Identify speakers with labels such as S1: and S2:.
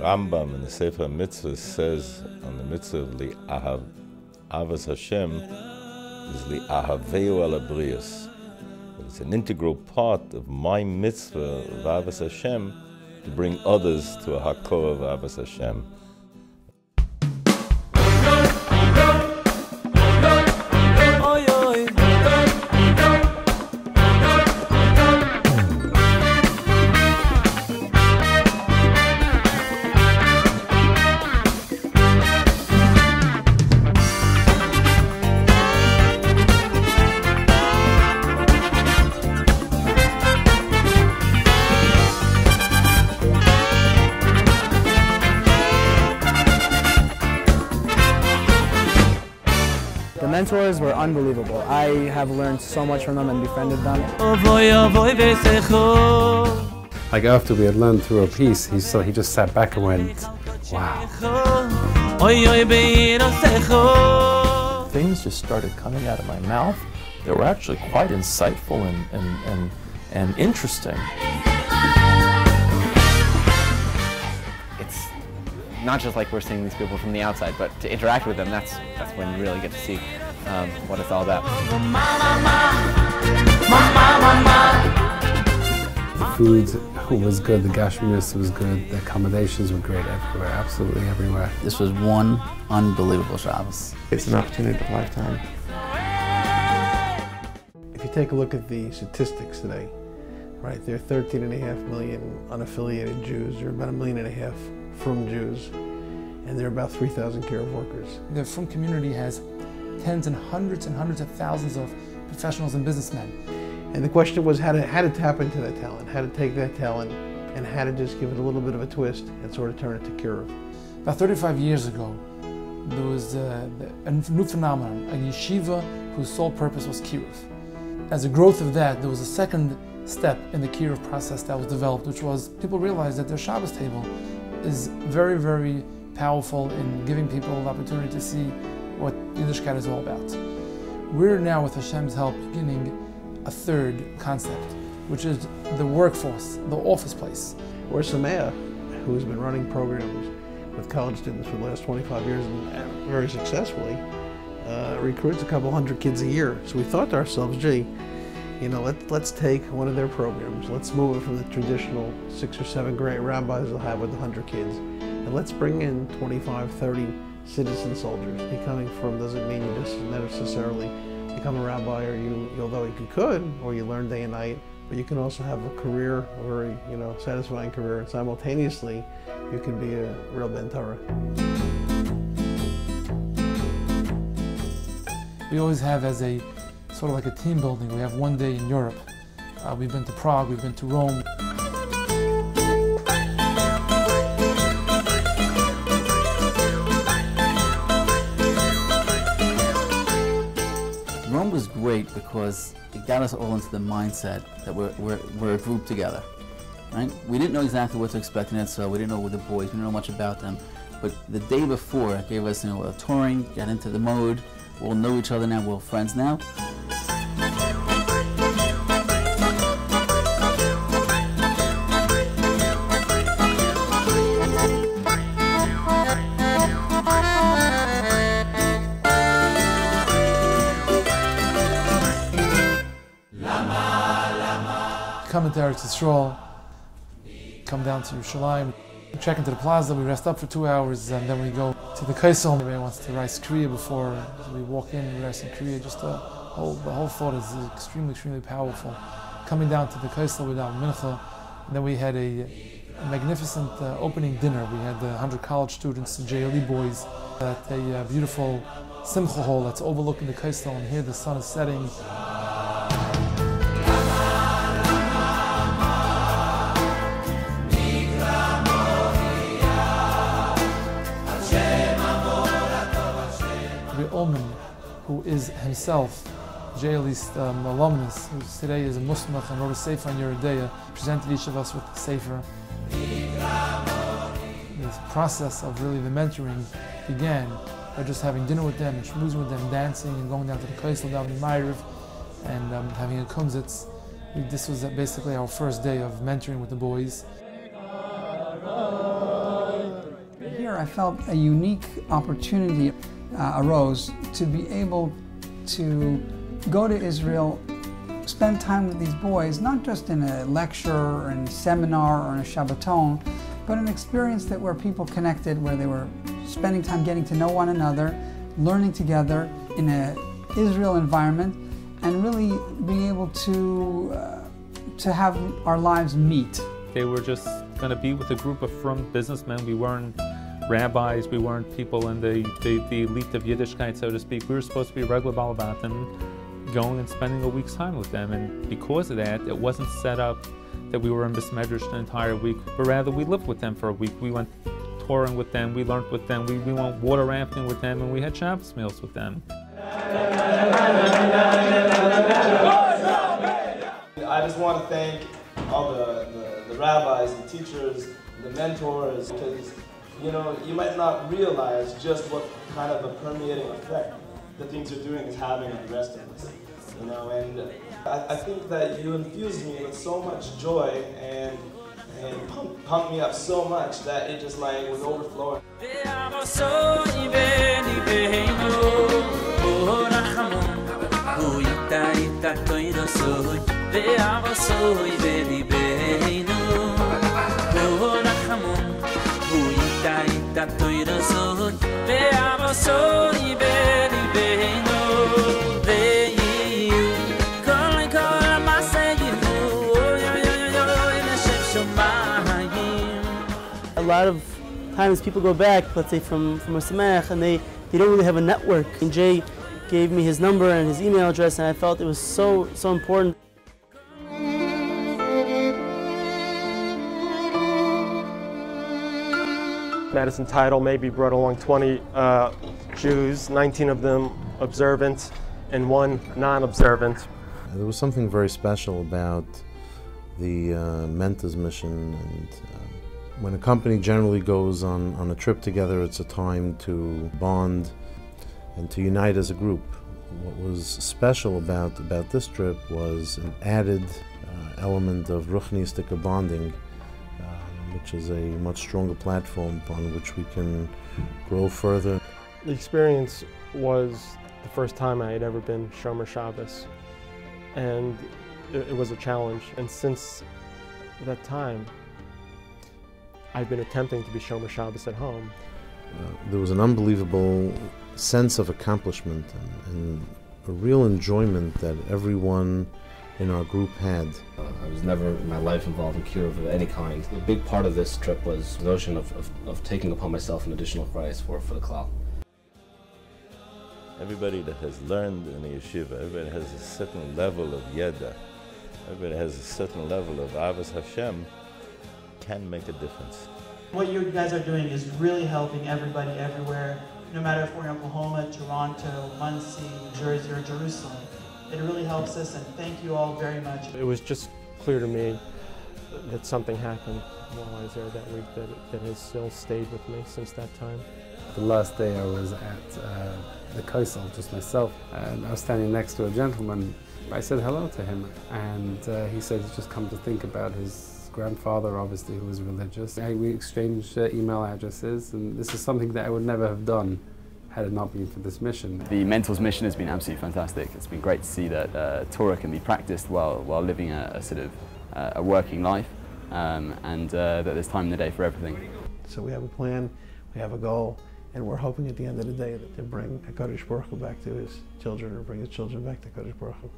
S1: Rambam in the Sefer Mitzvah says on the mitzvah of Avas Hashem is Li'ahaveu ala Brios. It's an integral part of my mitzvah of Avas Hashem to bring others to a hakor of Avas Hashem.
S2: The mentors were unbelievable. I have learned so much from them and befriended them.
S3: Like after we had learned through a piece, he just sat back and went, wow.
S4: Things just started coming out of my mouth that were actually quite insightful and interesting.
S5: It's not just like we're seeing these people from the outside, but to interact with them, that's when you really get to see what it's all about.
S3: The food was good, the gashmius was good, the accommodations were great everywhere, absolutely everywhere.
S6: This was one unbelievable Shabbos.
S7: It's an opportunity of a lifetime.
S8: If you take a look at the statistics today, right, there are 13.5 million unaffiliated Jews, there are about 1.5 million frum Jews, and there are about 3,000 kiruv workers.
S9: The frum community has tens and hundreds of thousands of professionals and businessmen.
S8: And the question was how to tap into that talent, how to take that talent and how to just give it a little bit of a twist and sort of turn it to kiruv.
S9: About 35 years ago, there was a new phenomenon, a yeshiva whose sole purpose was kiruv. As a growth of that, there was a second step in the kiruv process that was developed, which was people realized that their Shabbos table is very, very powerful in giving people the opportunity to see what Yiddishkeit is all about. We're now, with Hashem's help, beginning a third concept, which is the workforce, the office place.
S8: Or Samea, who has been running programs with college students for the last 25 years and very successfully, recruits a couple hundred kids a year. So we thought to ourselves, gee, you know, let's take one of their programs, let's move it from the traditional 6 or 7 great rabbis they'll have with 100 kids, and let's bring in 25, 30 citizen soldiers. Becoming frum doesn't mean you just necessarily become a rabbi, or although you could, or you learn day and night, but you can also have a career, a very satisfying career, and simultaneously you can be a real Ben Torah.
S9: We always have, as a sort of like a team building, we have one day in Europe. We've been to Prague, we've been to Rome.
S6: Rome was great because it got us all into the mindset that we're a group together, right? We didn't know exactly what to expect in it, so we didn't know the boys, we didn't know much about them. But the day before, it gave us a touring, got into the mode. We'll know each other now, we're friends now.
S9: Come into Eretz Yisrael, come down to Yerushalayim, check into the plaza, we rest up for 2 hours, and then we go to the Kaisel. Everybody wants to rice kriya before we walk in, we rice kriya. Just the whole thought is extremely, extremely powerful. Coming down to the Kaisel without mincha, and then we had a magnificent opening dinner. We had 100 college students, JLE boys, at a beautiful simcha hall that's overlooking the Kaisel, and here the sun is setting. Ullman, who is himself J-List alumnus, who today is a Muslim and wrote a sefer on Yeridea, presented each of us with the sefer. This process of really the mentoring began by just having dinner with them and schmoozing with them, dancing and going down to the Kaisel, davening Ma'ariv, and having a kumzitz. This was basically our first day of mentoring with the boys.
S7: Here I felt a unique opportunity arose to be able to go to Israel, spend time with these boys, not just in a lecture or in a seminar or in a Shabbaton, but an experience where people connected, where they were spending time getting to know one another, learning together in an Israel environment, and really being able to have our lives meet.
S10: They were just going to be with a group of frum businessmen. We weren't rabbis, we weren't people in the elite of Yiddishkeit, so to speak. We were supposed to be regular Balabatim, going and spending a week's time with them. And because of that, it wasn't set up that we were in Bismedrash the entire week, but rather we lived with them for a week. We went touring with them, we learned with them, we went water rafting with them, and we had Shabbos meals with them.
S11: I just want to thank all the rabbis, the teachers, the mentors, because you might not realize just what kind of a permeating effect the things you're doing is having on the rest of us. And I think that you infused me with so much joy and pumped me up so much that it just was overflowing.
S12: A lot of times people go back, let's say from a Sameach, and they don't really have a network. And Jay gave me his number and his email address, and I felt it was so important.
S13: Madison Title maybe brought along 20 Jews, 19 of them observant and one non-observant.
S14: There was something very special about the Mentor's mission, and when a company generally goes on a trip together, it's a time to bond and to unite as a group. What was special about this trip was an added element of ruchnistic bonding, which is a much stronger platform upon which we can grow further.
S13: The experience was the first time I had ever been Shomer Shabbos, and it was a challenge. And since that time, I've been attempting to be Shomer Shabbos at home.
S14: There was an unbelievable sense of accomplishment and a real enjoyment that everyone in our group had.
S15: I was never in my life involved in kiruv of any kind. A big part of this trip was the notion of taking upon myself an additional price for the klal.
S1: Everybody that has learned in the yeshiva, everybody has a certain level of yeda, everybody has a certain level of avos Hashem, can make a difference.
S16: What you guys are doing is really helping everybody everywhere, no matter if we're in Oklahoma, Toronto, Muncie, Jersey, or Jerusalem. It really helps us, and thank you all very much.
S13: It was just clear to me that something happened while I was there that week that has still stayed with me since that time.
S3: The last day I was at the Kaisel, just myself, and I was standing next to a gentleman. I said hello to him, and he said he's just come to think about his grandfather, obviously, who was religious. We exchanged email addresses, and this is something that I would never have done had it not been for this mission.
S5: The Mentors mission has been absolutely fantastic. It's been great to see that Torah can be practiced while living a sort of a working life, and that there's time in the day for everything.
S8: So we have a plan, we have a goal, and we're hoping at the end of the day to bring HaKadosh Baruch Hu back to his children, or bring his children back to HaKadosh Baruch Hu.